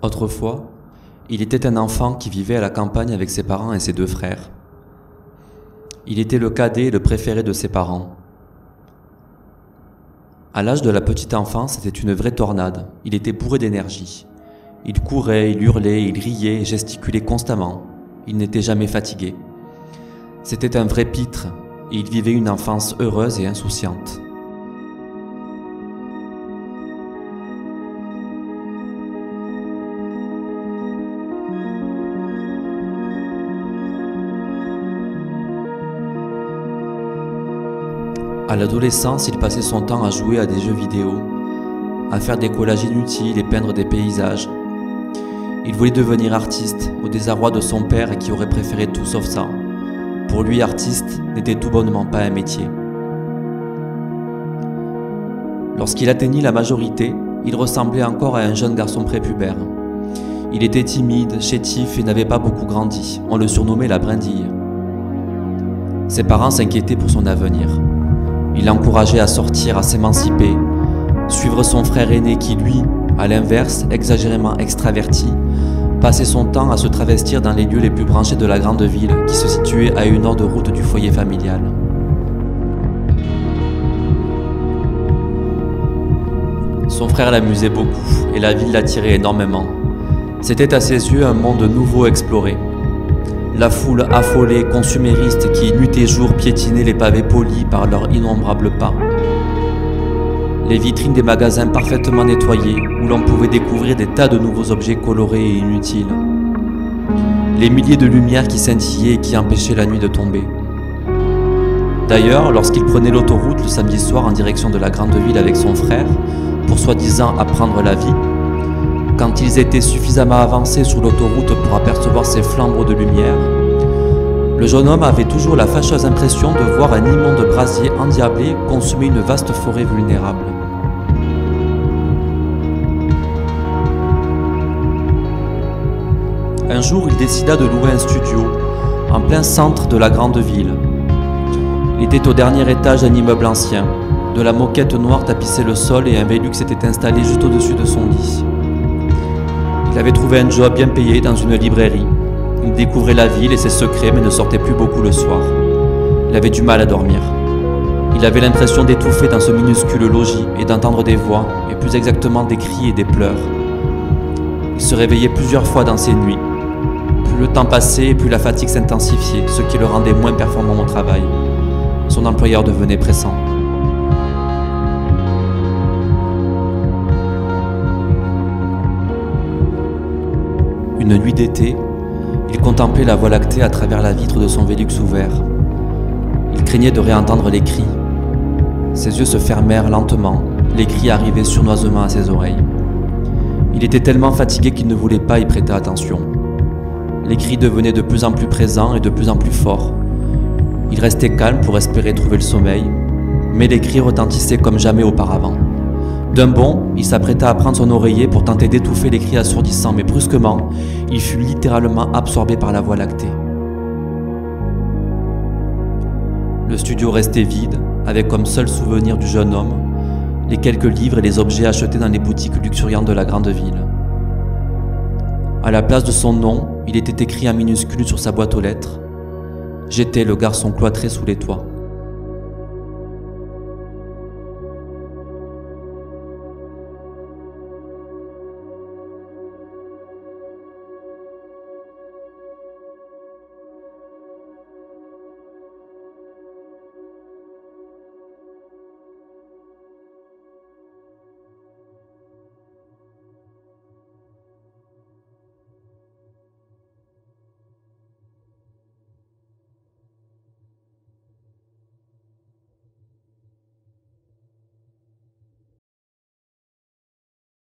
Autrefois, il était un enfant qui vivait à la campagne avec ses parents et ses deux frères. Il était le cadet et le préféré de ses parents. À l'âge de la petite enfance, c'était une vraie tornade. Il était bourré d'énergie. Il courait, il hurlait, il riait et gesticulait constamment. Il n'était jamais fatigué. C'était un vrai pitre et il vivait une enfance heureuse et insouciante. À l'adolescence, il passait son temps à jouer à des jeux vidéo, à faire des collages inutiles et peindre des paysages. Il voulait devenir artiste, au désarroi de son père qui aurait préféré tout sauf ça. Pour lui, artiste n'était tout bonnement pas un métier. Lorsqu'il atteignit la majorité, il ressemblait encore à un jeune garçon prépubère. Il était timide, chétif et n'avait pas beaucoup grandi. On le surnommait la brindille. Ses parents s'inquiétaient pour son avenir. Il l'encourageait à sortir, à s'émanciper, suivre son frère aîné qui, lui, à l'inverse, exagérément extraverti, passait son temps à se travestir dans les lieux les plus branchés de la grande ville qui se situait à 1 heure de route du foyer familial. Son frère l'amusait beaucoup et la ville l'attirait énormément. C'était à ses yeux un monde nouveau exploré. La foule affolée, consumériste qui nuit et jour piétinait les pavés polis par leurs innombrables pas. Les vitrines des magasins parfaitement nettoyés où l'on pouvait découvrir des tas de nouveaux objets colorés et inutiles. Les milliers de lumières qui scintillaient et qui empêchaient la nuit de tomber. D'ailleurs, lorsqu'il prenait l'autoroute le samedi soir en direction de la grande ville avec son frère, pour soi-disant apprendre la vie, quand ils étaient suffisamment avancés sur l'autoroute pour apercevoir ces flambeaux de lumière, le jeune homme avait toujours la fâcheuse impression de voir un immonde brasier endiablé consumer une vaste forêt vulnérable. Un jour, il décida de louer un studio en plein centre de la grande ville. Il était au dernier étage d'un immeuble ancien. De la moquette noire tapissait le sol et un Velux s'était installé juste au-dessus de son lit. Il avait trouvé un job bien payé dans une librairie. Il découvrait la ville et ses secrets mais ne sortait plus beaucoup le soir. Il avait du mal à dormir. Il avait l'impression d'étouffer dans ce minuscule logis et d'entendre des voix, et plus exactement des cris et des pleurs. Il se réveillait plusieurs fois dans ses nuits. Plus le temps passait et plus la fatigue s'intensifiait, ce qui le rendait moins performant au travail. Son employeur devenait pressant. Une nuit d'été, il contemplait la voie lactée à travers la vitre de son Velux ouvert. Il craignait de réentendre les cris. Ses yeux se fermèrent lentement, les cris arrivaient sournoisement à ses oreilles. Il était tellement fatigué qu'il ne voulait pas y prêter attention. Les cris devenaient de plus en plus présents et de plus en plus forts. Il restait calme pour espérer trouver le sommeil, mais les cris retentissaient comme jamais auparavant. D'un bond, il s'apprêta à prendre son oreiller pour tenter d'étouffer les cris assourdissants, mais brusquement, il fut littéralement absorbé par la voie lactée. Le studio restait vide, avec comme seul souvenir du jeune homme les quelques livres et les objets achetés dans les boutiques luxuriantes de la grande ville. À la place de son nom, il était écrit en minuscule sur sa boîte aux lettres : « J'étais le garçon cloîtré sous les toits ».